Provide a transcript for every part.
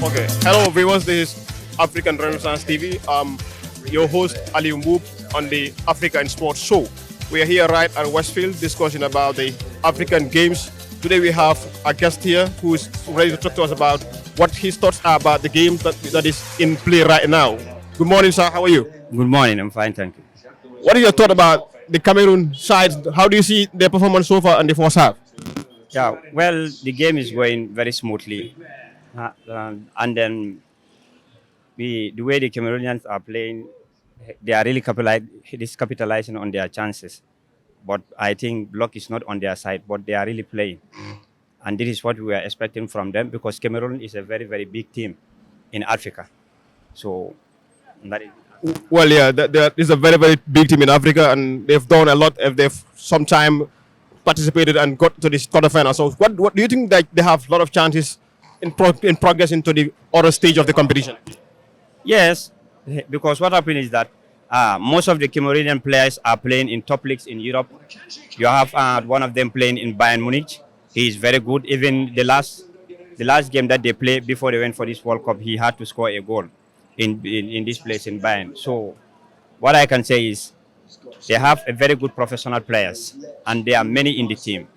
Okay. Hello, viewers. This is African Renaissance TV. Your host Ali Mboub on the Africa in Sports show. We are here right at Westfield discussing about the African Games. Today we have a guest here who is ready to talk to us about what his thoughts are about the game that is in play right now. Good morning, sir. How are you? Good morning. I'm fine, thank you. What is your thought about the Cameroon side? How do you see their performance so far in the first half? Yeah, well, the game is going very smoothly, and then the way the Cameroonians are playing, they are really capitalizing on their chances. But I think luck is not on their side, but they are really playing, and this is what we are expecting from them because Cameroon is a very very big team in Africa. So that is. Well, yeah, there is a very, very big team in Africa, and they've done a lot. If they've sometime participated and got to this quarterfinal. So, what do you think that they have a lot of chances in progress into the other stage of the competition? Yes, because what happened is that most of the Cameroonian players are playing in top leagues in Europe. You have one of them playing in Bayern Munich. He is very good. Even the last game that they played before they went for this World Cup, he had to score a goal in this place in Bayern. So what I can say is they have a very good professional players and there are many in the team.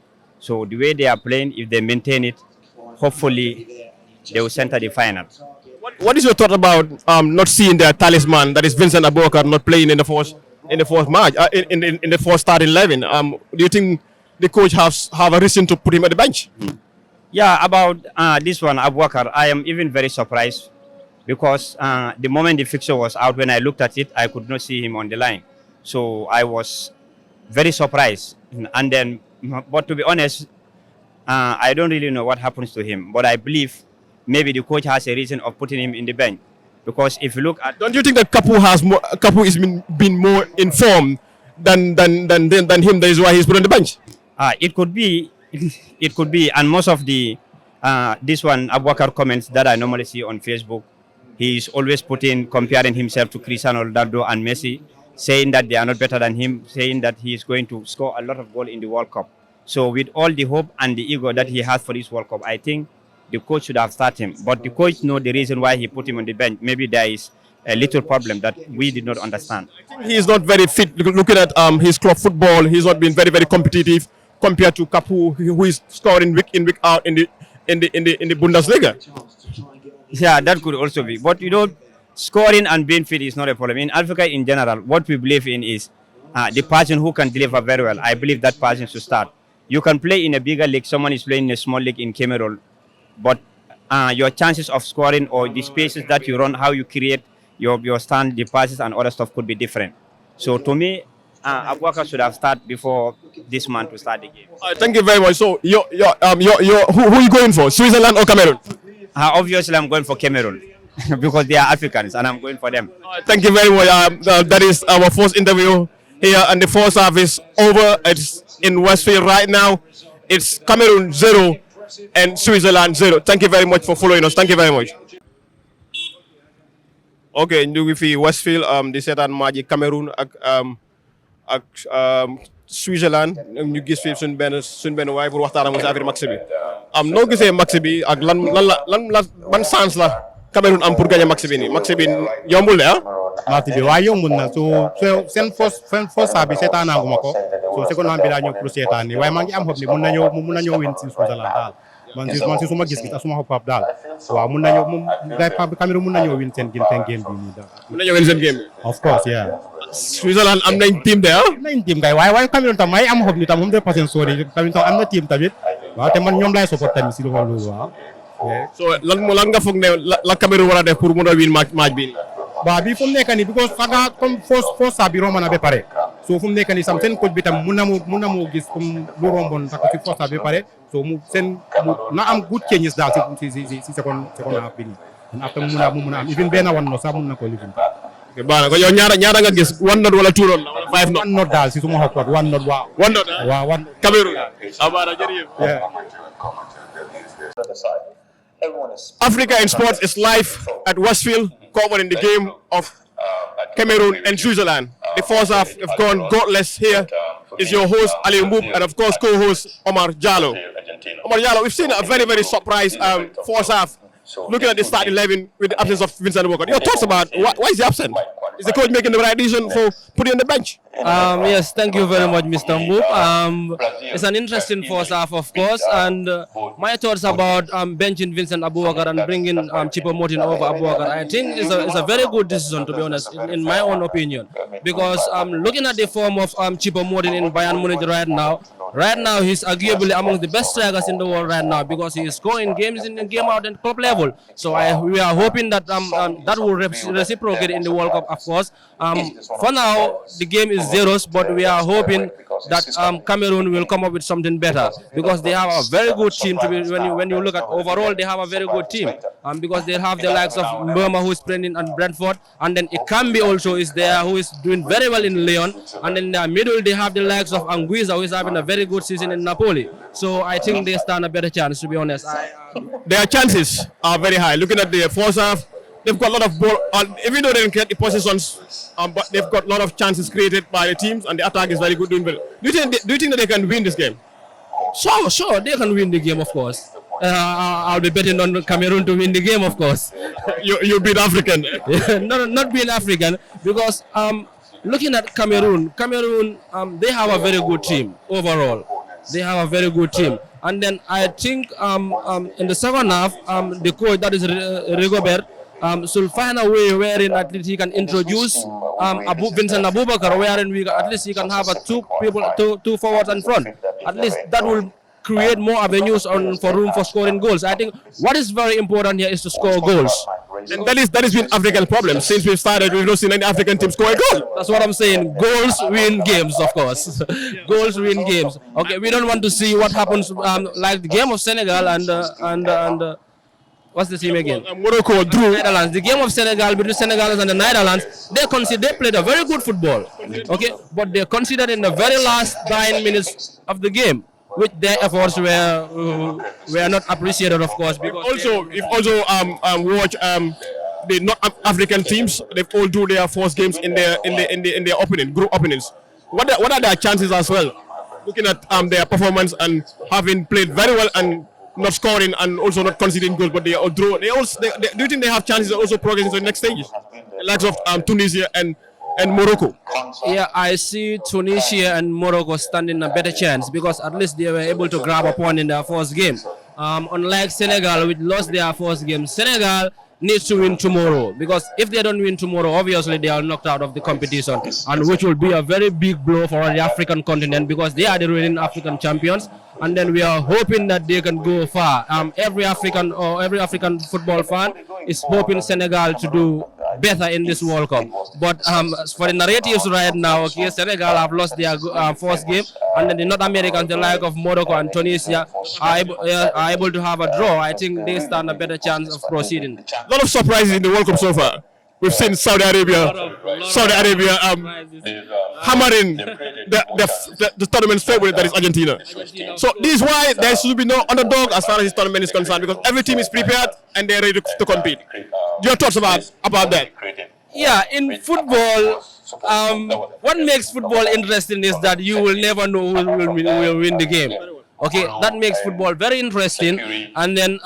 So the way they are playing, if they maintain it, hopefully they will enter the final. What is your thought about not seeing their talisman, that is Vincent Abubakar, not playing in the first match, in the first starting 11? Do you think the coach have a reason to put him at the bench? Yeah, about this one, Abubakar, I am even very surprised because the moment the fixture was out, when I looked at it, I could not see him on the line. So I was very surprised. And then, but to be honest, I don't really know what happens to him. But I believe maybe the coach has a reason of putting him in the bench. Because if you look at... Don't you think that Kapu is been more informed than him? That is why he's put on the bench? It could be. It could be. And most of the, this one, Abubakar comments that I normally see on Facebook, he's always comparing himself to Cristiano Ronaldo and Messi, saying that they are not better than him, saying that he is going to score a lot of goals in the World Cup. So with all the hope and the ego that he has for this World Cup, I think the coach should have started him. But the coach knows the reason why he put him on the bench. Maybe there is a little problem that we did not understand. I think he is not very fit. Looking at his club football, he's not been very, very competitive compared to Kapu, who is scoring week in, week out in the Bundesliga. Yeah, that could also be. But you know, scoring and being fit is not a problem. In Africa in general, what we believe in is the person who can deliver very well. I believe that person should start. You can play in a bigger league, someone is playing in a small league in Cameroon, but your chances of scoring or the spaces that you run, how you create your stand, the passes and other stuff could be different. So to me, Abubakar should have started before this man to start the game. Thank you very much. So, who are you going for, Switzerland or Cameroon? Obviously, I'm going for Cameroon because they are Africans and I'm going for them. Thank you very much. That is our first interview here, and the first half is over. It's in Westfield right now. It's Cameroon 0 and Switzerland 0. Thank you very much for following us. Thank you very much. Okay, ñu ngi fi Westfield di seetaan match Cameroon ak Switzerland ñu gis fi suñ benn waay pour waxtaan ak affaire match bi. Noo gisee match bi ak ban chance la Cameroon am pour gagner match bi nii. Match bi yombul de match bi waaye yombul na so seen first half bi seetaanaanguma ko so second half bi laa ñëw pour seetaan ni waaye maa ngi am xob ni mun nañoo win si Switzerland daal man si suma gis-gis ak suma xob daal waaw mun nañoo Cameroon mun nañoo win seen game bi nii daal. Mun nañoo win seen game bi. Of course, yeah. Switzerland am nañ team de nañ team kay waaye Cameroon tam may am xob ni tam 100% sori Cameroon tam am na team tamit waaw te man ñoom laay support tamit si lu ma loolu waaw. So lan nga foog ne la Cameroon war a def pour mun a win match bi. waaw bii fu mu nekk nii because saga comme first half bi romb na ba pare so fu mu nekk nii sam seen coach bi tam mun na moo gis comme lu romboon sax si first half bi pare so mu na am good changes daal si second half bi nii and after mu mun a am even benn one not sax mun na ko lifin. ok baax na ko yow ñaara nga gis 1 not wala 2 not wala 5 not. 1 not daal si suma xokkoot 1 not waaw. 1 not waaw 1 Cameroon. Baax na jërëjëf. Africa in Sports is live at Westfield, covering the game of Cameroon and Switzerland. The first half have gone godless. Here is your host Ali Mboub and of course co-host Omar Jallo. Omar Jallo, we've seen a very, very surprise first half looking at the starting 11 with the absence of Vincent Walker. Your thoughts about why is he absent? Is the coach making the right decision for putting on the bench? Yes, thank you very much, Mr. Mboop. It's an interesting first half, of course, and my thoughts about benching Vincent Abubakar and bringing Chipo Motin over Abubakar, I think is a very good decision, to be honest, in my own opinion, because looking at the form of Chipo Motin in Bayern Munich right now he's arguably among the best strikers in the world right now, because he is scoring games in the game out at club level. So we are hoping that that will reciprocate in the World Cup, of course. For now, the game is zeros, but we are hoping that Cameroon will come up with something better, because they have a very good team. When you look at overall, they have a very good team, because they have the likes of Burma, who is playing in Brentford, and then Ikambi also is there, who is doing very well in Lyon, and then in the middle they have the likes of Anguissa, who is having a very good season in Napoli. So I think they stand a better chance, to be honest. Their chances are very high. Looking at the first half, they've got a lot of ball, even though they didn't get the possessions, but they've got a lot of chances created by the teams, and the attack is very good, doing well. Do you think that they can win this game? Sure, they can win the game, of course. I'll be betting on Cameroon to win the game, of course. You beat African. Not being African, because looking at Cameroon, they have a very good team overall. They have a very good team. And then I think in the second half, the coach, that is Rigobert, should find a way wherein at least he can introduce Vincent Abubakar, wherein at least he can have two forwards in front. At least that will create more avenues for room for scoring goals. I think what is very important here is to score goals. And that is been African problem. Since we've started, we've not seen any African team score a goal. That's what I'm saying. Goals win games, of course. Goals win games. Okay, we don't want to see what happens like the game of Senegal and what's the team again? Morocco drew. Netherlands. The game of Senegal between Senegal and the Netherlands, they played a very good football. Okay, but they considered in the very last 9 minutes of the game, which their efforts were not appreciated, of course. Because we've also watched the North African teams. They've all do their first games in their group openings. What are their chances as well? Looking at their performance and having played very well and not scoring and also not conceding goals, but they all draw. Do you think they have chances of also progressing to the next stages? The likes of Tunisia and Morocco. Yeah, I see Tunisia and Morocco standing a better chance, because at least they were able to grab a point in their first game. Unlike Senegal, which lost their first game, Senegal needs to win tomorrow, because if they don't win tomorrow, obviously they are knocked out of the competition, and which will be a very big blow for the African continent, because they are the reigning African champions. And then we are hoping that they can go far. Every African football fan is hoping Senegal to do better in this World Cup. But for the narratives right now, okay, Senegal have lost their first game, and then the North Americans, the like of Morocco and Tunisia, are able to have a draw. I think they stand a better chance of proceeding. A lot of surprises in the World Cup so far. We've seen Saudi Arabia hammering the tournament's favorite, that is Argentina. So this is why there should be no underdog as far as this tournament is concerned, because every team is prepared and they're ready to compete. Your thoughts about that? Yeah, in football, what makes football interesting is that you will never know who will win the game. Okay, that makes football very interesting. And then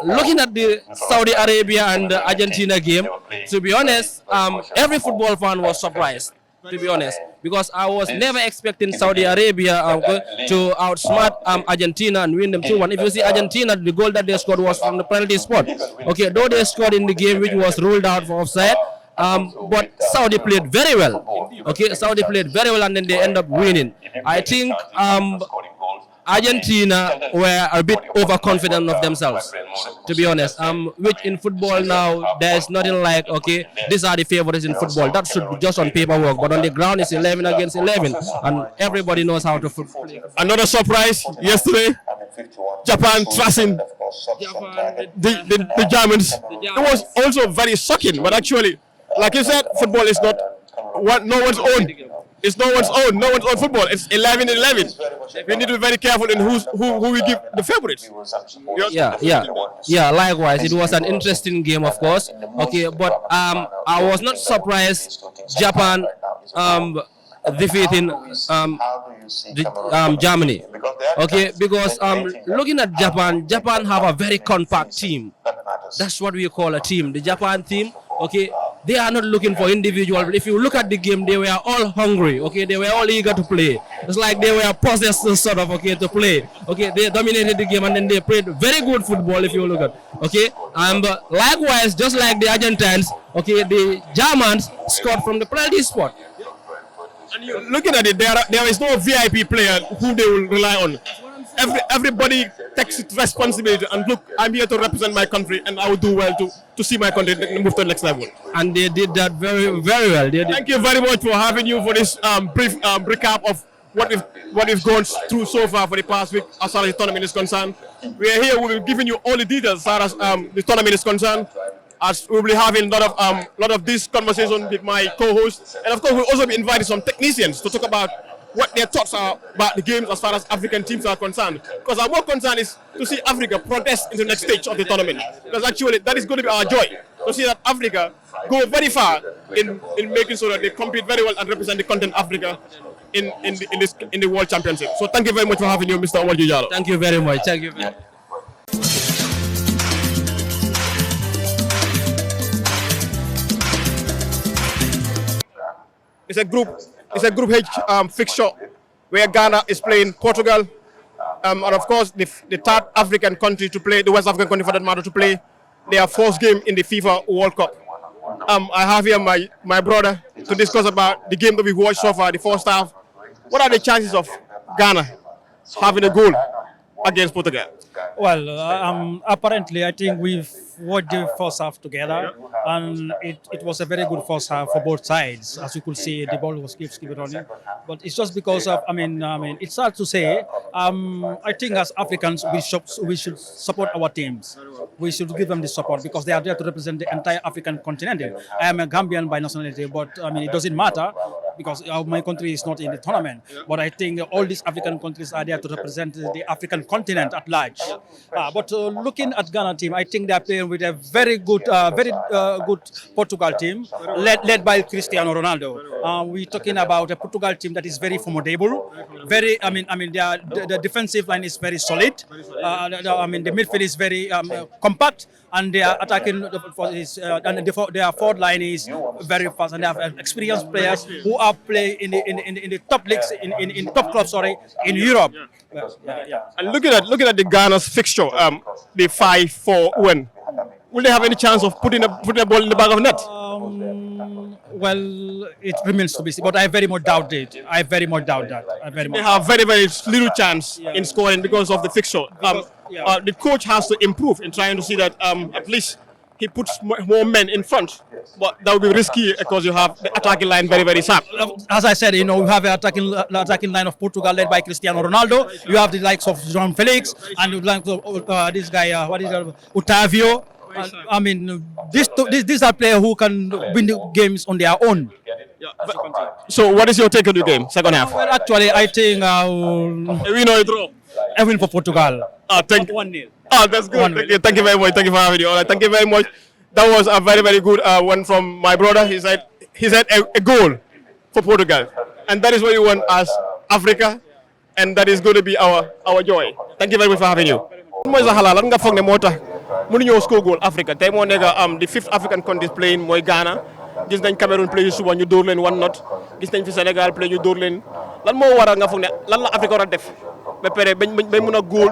looking at the Saudi Arabia and the Argentina game, to be honest, every football fan was surprised, to be honest, because I was never expecting Saudi Arabia to outsmart Argentina and win them 2-1. If you see Argentina, the goal that they scored was from the penalty spot. Okay, though they scored in the game which was ruled out for offside, but Saudi played very well. Okay, Saudi played very well, and then they end up winning. I think Argentina were a bit overconfident of themselves, to be honest. Which in football now, there's nothing like, okay, these are the favorites in football. That should be just on paperwork, but on the ground it's 11 against 11, and everybody knows how to football. Another surprise yesterday, Japan thrashing the Germans. It was also very shocking, but actually, like you said, football is not no one's own. It's no one's own football. It's 11-11. We need to be very careful in who we give the favorites. Yeah. Likewise, it was an interesting game, of course. Okay, but I was not surprised Japan defeating Germany. Okay, because looking at Japan have a very compact team. That's what we call a team. The Japan team, okay, they are not looking for individual. But if you look at the game, they were all hungry. Okay, they were all eager to play. It's like they were possessed sort of, okay, to play. Okay, they dominated the game and then they played very good football. If you look at, okay, and likewise, just like the Argentines, okay, the Germans scored from the penalty spot. And you're looking at it, there is no VIP player who they will rely on. Everybody takes responsibility and look, I'm here to represent my country and I will do well to see my country move to the next level. And they did that very, very well. Thank you very much for having you for this brief recap of what we've gone through so far for the past week as far as the tournament is concerned. We are here, we'll be giving you all the details as far as the tournament is concerned. As we'll be having a lot of this conversation with my co-host, and of course we'll also be inviting some technicians to talk about what their thoughts are about the games as far as African teams are concerned. Because our more concern is to see Africa progress into the next stage of the tournament. Because actually that is going to be our joy, to see that Africa go very far in making sure that they compete very well and represent the continent Africa in the World Championship. So thank you very much for having you, Mr. Omar Jujalo. Thank you very much. Thank you. It's a Group H fixture where Ghana is playing Portugal, and of course the third African country to play, the West African country for that matter, to play their first game in the FIFA World Cup. I have here my brother to discuss about the game that we watched so far, the first half. What are the chances of Ghana having a goal against Portugal? Well, apparently, I think we've watched the first half together, and it was a very good first half for both sides. As you could see, the ball was keeps running, but it's just because of. I mean, it's hard to say. I think as Africans, we should support our teams. We should give them the support because they are there to represent the entire African continent. I am a Gambian by nationality, but I mean, it doesn't matter because my country is not in the tournament. But I think all these African countries are there to represent the African continent at large. But looking at Ghana team, I think they are playing with a very good Portugal team led by Cristiano Ronaldo. We're talking about a Portugal team that is very formidable. Very, the defensive line is very solid. The midfield is very compact, and they are attacking their forward line is very fast, and they have experienced players who are playing in the top leagues in top clubs in Europe. And looking at the Ghana's fixture, the 5-4 win, will they have any chance of putting a ball in the back of net? Well, it remains to be seen, but I very much doubt it. I very much doubt that. They have very, very little chance in scoring because of the fixture. The coach has to improve in trying to see that at least he puts more men in front. But that would be risky because you have the attacking line very, very sharp. As I said, we have an attacking line of Portugal led by Cristiano Ronaldo. You have the likes of João Felix and the likes of this guy, Otavio. These are players who can win the games on their own. So, what is your take on the game, second half? Well, actually, I think we know it draw. I win for Portugal. Thank 1-0. That's good. Thank you very much. Thank you for having you. All right, thank you very much. That was a very, very good one from my brother. He said a goal for Portugal, and that is what we want as Africa, and that is going to be our joy. Thank you very much for having you. Mooy sa xalaat lan nga foog ne moo tax mënuñoo score goal Africa tey moo nekk the fifth African country playing mooy Ghana gis nañ Cameroon play suba ñu dóor leen 1-0 gis nañ fi Sénégal play ñu dóor leen lan moo waral nga foog ne lan la Africa war a def ba pare bañ mën a góol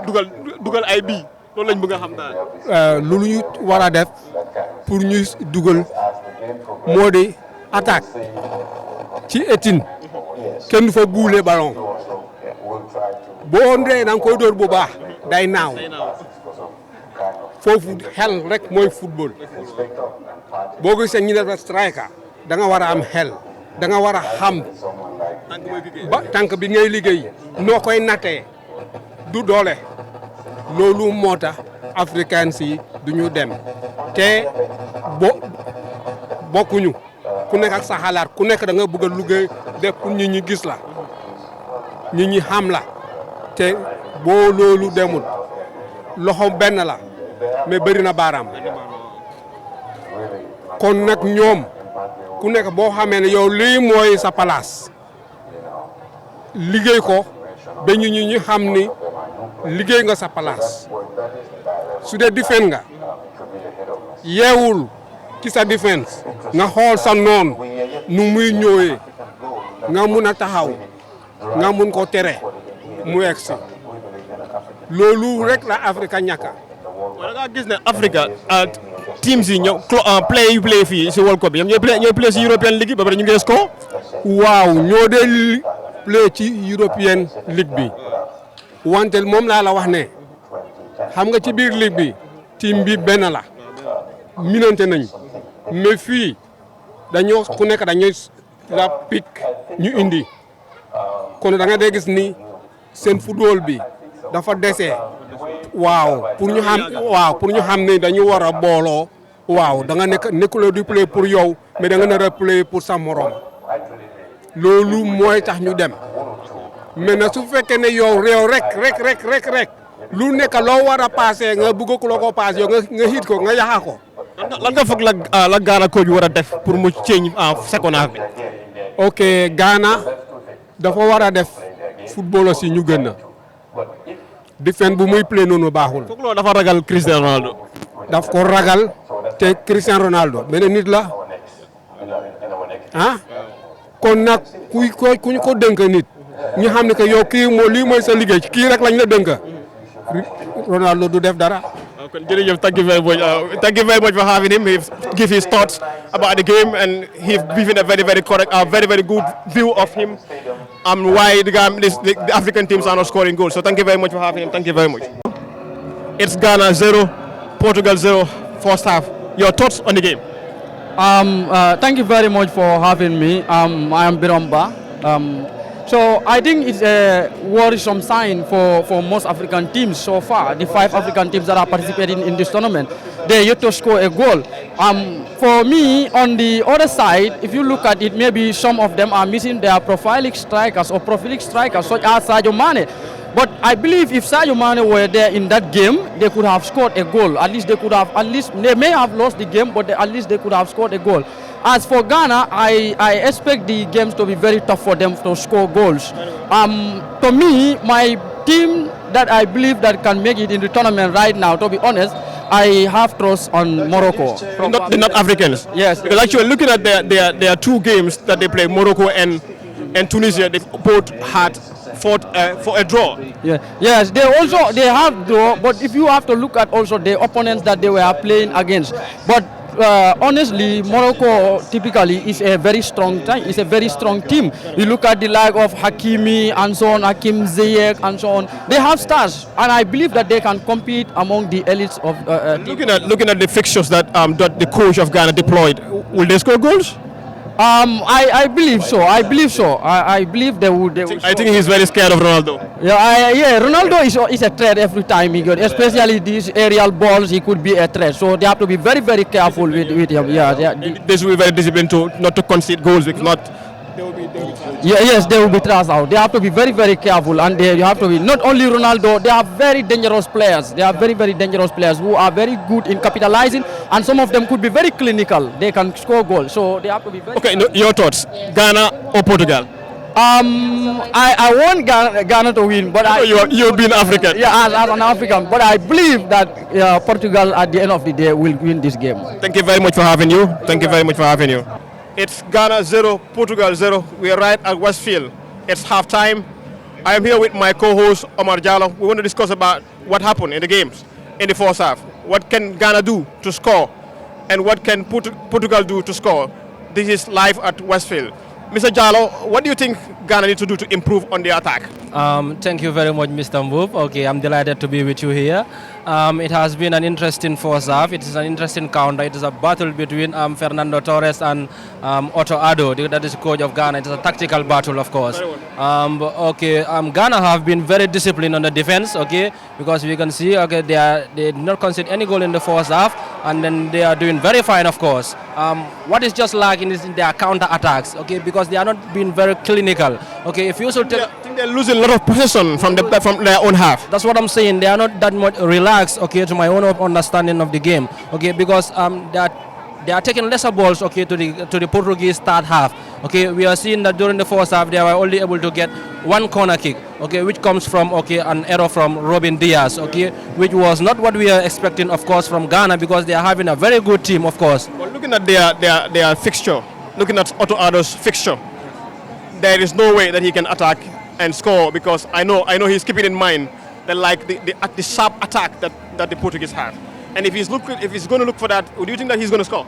dugal ay bii loolu lañ bëgg a xam daal. loolu ñu war a def pour ñu dugal moo di attaque ci étine kenn du fa buule ballon boo ndee da nga koy dóor bu baax day naaw foofu xel rek mooy football boo gisee ñu def striker da nga war a am xel da nga war a xam ba tànk bi ngay liggéey noo koy nattee du doole loolu moo tax africain si duñu dem te bokkuñu ku nekk ak sa xalaat ku nekk da nga bëgg a liggéey def pour nit ñi gis la nit ñi xam la te boo loolu demul loxo benn la mais bëri na baaraam kon nag ñoom ku nekk boo xamee ne yow lii mooy sa place liggéey ko ba ñu xam ni liggéey nga sa place su dee defend nga yeewul ci sa défense nga xool sa noon nu muy ñëwee nga mun a taxaw nga mun ko tere mu egsi loolu rek la Afrique ñàkk. da nga gis ne Afrique teams yi ñëw play fii si World Cup bi ñooy play si European League ba pare ñu ngi score. waaw ñoo dee play ci European League bi wante moom laa la wax ne xam nga ci biir ligue bi team bi benn la minante nañ mais fii dañoo ku nekk dañuy la pick ñu indi kon da nga dee gis ni seen football bi dafa dese waaw pour ñu xam ne dañu war a booloo waaw da nga nekkuloo di play pour yow mais da nga nar a play pour sa morom loolu mooy tax ñu dem mais nag su fekkee ne yow réew rek lu nekk loo war a passé nga bëgg ko la ko passé yow nga hit ko nga yaxa ko. lan nga foog la Ghana coach war a def pour mu change second half bi. ok Ghana dafa war a def football aussi ñu gën a defense bu muy play noonu baaxul. foog loolu dafa ragal Cristiano Ronaldo. daf ko ragal te Cristiano Ronaldo beneen nit la kon nag ku ñu ko dënk nit ñu xam ne que yow kii lii mooy sa liggéey kii rek lañ la dënk Ronaldo du def dara. Jërëjëf, thank you very much. Thank you very much for having him. He give his thoughts about the game and he's giving a very correct, very good view of him and why the African teams are not scoring goals. So thank you very much for having him. Thank you very much. It's Ghana 0, Portugal 0, first half. Your thoughts on the game? Thank you very much for having me. I am Biromba. So I think it's a worrisome sign for most African teams so far. The 5 African teams that are participating in this tournament, they yet to score a goal. For me, on the other side, if you look at it, maybe some of them are missing their prolific strikers or prolific strikers such as Sadio Mane. But I believe if Sadio Mane were there in that game, they could have scored a goal. At least they may have lost the game, but at least they could have scored a goal. As for Ghana, I expect the games to be very tough for them to score goals. To me, my team that I believe that can make it in the tournament right now, to be honest, I have trust on Morocco. The North Africans? Yes. Because actually looking at their 2 games that they play, Morocco and Tunisia, they both had fought for a draw. Yeah. Yes, they have draw, but if you have to look at also the opponents that they were playing against. But honestly, Morocco typically is a very strong team. It's a very strong team. You look at the like of Hakimi and so on, Hakim Ziyech and so on. They have stars, and I believe that they can compete among the elites of. Looking at the fixtures that the coach of Ghana deployed, will they score goals? I believe so. I believe they would. I think he's very scared of Ronaldo. Yeah, Ronaldo is a threat every time he goes, especially these aerial balls. He could be a threat, so they have to be very careful with him. Yeah. They should be very disciplined not to concede goals. If not, yes, they will be thrust out. They have to be very careful, and you have to be not only Ronaldo. They are very dangerous players. They are very dangerous players who are very good in capitalizing, and some of them could be very clinical. They can score goals, so they have to be very. Okay, your thoughts: Ghana or Portugal? I want Ghana to win, but you've been African. Yeah, as an African, but I believe that Portugal at the end of the day will win this game. Thank you very much for having you. It's Ghana 0, Portugal 0. We are right at Westfield. It's half-time. I am here with my co-host, Omar Jallo. We want to discuss about what happened in the games in the first half. What can Ghana do to score? And what can Portugal do to score? This is live at Westfield. Mr. Jallo, what do you think Ghana needs to do to improve on the attack? Thank you very much, Mr. Mboub. Okay, I'm delighted to be with you here. It has been an interesting first half. It is an interesting counter. It is a battle between Fernando Torres and Otto Addo, that is coach of Ghana. It is a tactical battle, of course. Ghana have been very disciplined on the defense, okay, because we can see, okay, they did not concede any goal in the first half, and then they are doing very fine, of course. What is just lacking is in their counter attacks, okay, because they are not being very clinical. Okay, if you should I think they're losing a lot of possession from their own half. That's what I'm saying. They are not that much relaxed, okay, to my own understanding of the game, okay, because they are taking lesser balls, okay, to the Portuguese start half. Okay, we are seeing that during the first half they were only able to get one corner kick, okay, which comes from an error from Robin Diaz, okay, which was not what we are expecting, of course, from Ghana, because they are having a very good team, of course. Well, looking at their fixture, looking at Otto Addo's fixture, there is no way that he can attack and score, because I know he's keeping in mind that like the sharp attack that the Portuguese have. And if he's going to look for that, do you think that he's going to score?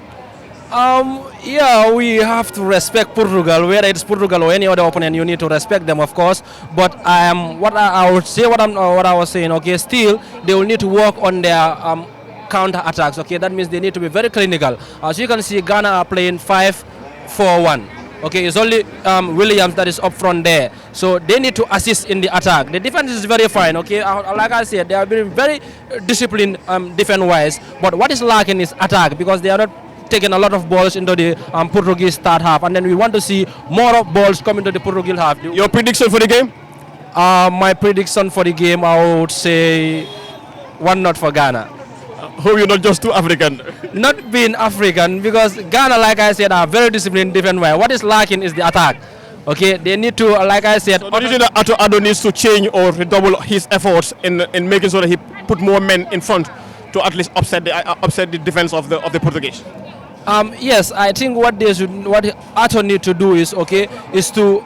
Yeah, we have to respect Portugal. Whether it's Portugal or any other opponent, you need to respect them, of course. But what I was saying. Okay, still they will need to work on their counter attacks. Okay, that means they need to be very clinical. As you can see, Ghana are playing 5-4-1. Okay, it's only Williams that is up front there. So they need to assist in the attack. The defense is very fine, okay? Like I said, they are being very disciplined defense-wise. But what is lacking is attack, because they are not taking a lot of balls into the Portuguese start half. And then we want to see more of balls coming to the Portuguese half. Your prediction for the game? My prediction for the game, I would say 1-0 for Ghana. Hope you're not just too African. Not being African, because Ghana, like I said, are very disciplined defense. What is lacking is the attack. Okay, they need to, like I said. So do you think that Addo needs to change or redouble his efforts in making sure that he put more men in front to at least upset the defense of the Portuguese? Yes, I think what Addo need to do is to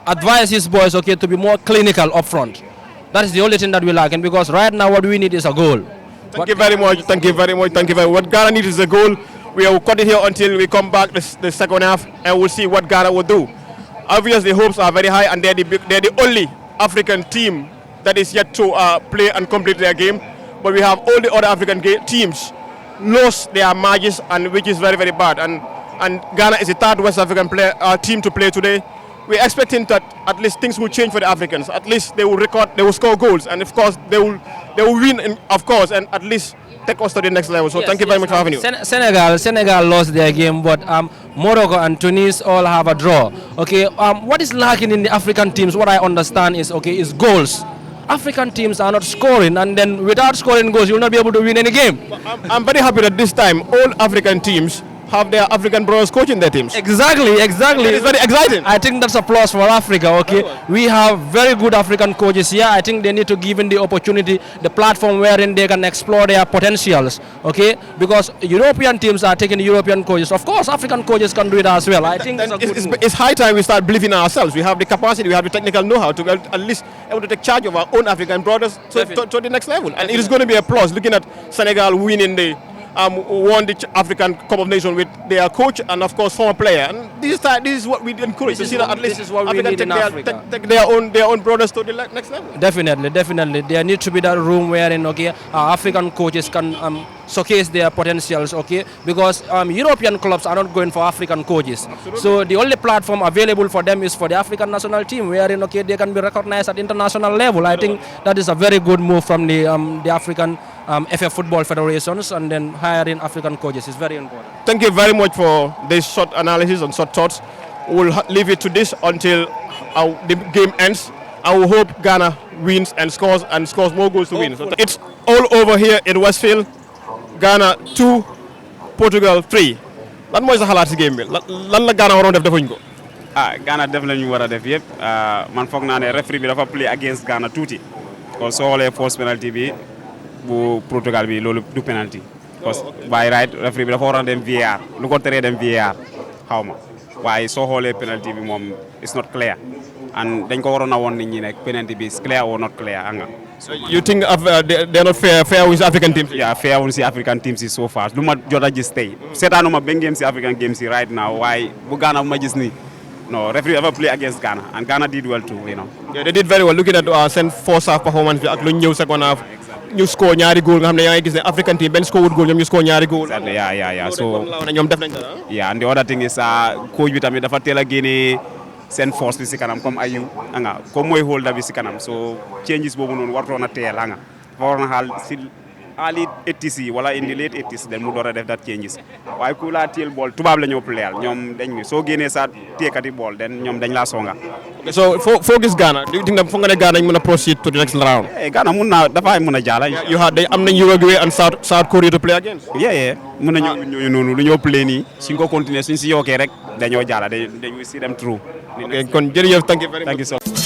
advise his boys, okay, to be more clinical up front. That is the only thing that we lack, and because right now what we need is a goal. Thank you very much. What Ghana needs is a goal. We will cut it here until we come back the second half, and we'll see what Ghana will do. Obviously, the hopes are very high, and they're the only African team that is yet to play and complete their game. But we have all the other African teams lost their matches, and which is very, very bad. And Ghana is the third West African team to play today. We're expecting that at least things will change for the Africans. At least they will score goals, and of course they will win, of course, and at least take us to the next level. So thank you very much for having you. Senegal lost their game, but Morocco and Tunis all have a draw. Okay, what is lacking in the African teams, what I understand is goals. African teams are not scoring, and then without scoring goals, you will not be able to win any game. I'm very happy that this time all African teams have their African brothers coaching their teams. Exactly. It's very exciting. I think that's applause for Africa, okay? We have very good African coaches here. I think they need to give them the opportunity, the platform wherein they can explore their potentials, okay? Because European teams are taking European coaches. Of course, African coaches can do it as well. I think it's high time we start believing in ourselves. We have the capacity, we have the technical know-how to at least able to take charge of our own African brothers to the next level. And it is going to be applause looking at Senegal winning won the African Cup of Nations with their coach and of course former player. And this is what we encourage to see that at least Africa take their own brothers to the next level. Definitely. There needs to be that room wherein African coaches can showcase their potentials, okay? Because European clubs are not going for African coaches. Absolutely. So the only platform available for them is for the African national team, wherein they can be recognized at international level. I think that is a very good move from the African FA Football Federations, and then hiring African coaches is very important. Thank you very much for this short analysis and short thoughts. We'll leave it to this until the game ends. I will hope Ghana wins and scores more goals to win. So it's all over here in Westfield. Ghana 2, Portugal 3. Lan mooy sa xalaat ci game bi lan la Ghana waroon def defuñ ko. Ghana def la ñu war a def yëpp man foog naa ne referee bi dafa play against Ghana tuuti kon soo xoolee force penalty bi bu Portugal bi loolu du penalty parce que by right referee bi dafa waroon dem VAR lu ko teree dem VAR xaw ma waaye soo xoolee penalty bi moom it's not clear and dañ ko waroon a woon nit ñi ne penalty bi is clear or not clear anga. So you think they're not fair with African teams? Yeah, fair with the African teams is so far. Luma jota just stay. Setanuma ben games African games right now. Why Ghana ma just ni? No, referee ever play against Ghana, and Ghana did well too, you know. Yeah, they did very well. Looking at send first half performance ak lu ñew second half. Ñu score ñaari goal nga xamne ya ngay gis ne African team ben score wut goal ñom ñu score ñaari goal. Yeah. So ñom def nañ dara. Yeah, and the other thing is coach bi tamit dafa téla génné send force bi ci kanam comme ayu nga comme moy holder bi ci kanam. So changes bobu non warto na téel nga. War na xal ci early 80s yi wala in the late 80s dañ mu door a def that changes waaye ku laa téel bool tubaab la ñoo playal ñoom dañ ni soo génnee sa téekati bool den ñoom dañ laa songa. So foo gis Ghana do you think foog nga ne Ghana ñu mën a proceed to the next round? Ghana dafa mun a jaala. You had am nañ Uruguay and South Korea to play against. Yeah mun na ñooñu noonu lu ñoo play nii suñ ko continuer suñ si yokkee rek dañoo jaala dañuy see them through. Okay kon jërëjëf thank you very much. Thank you so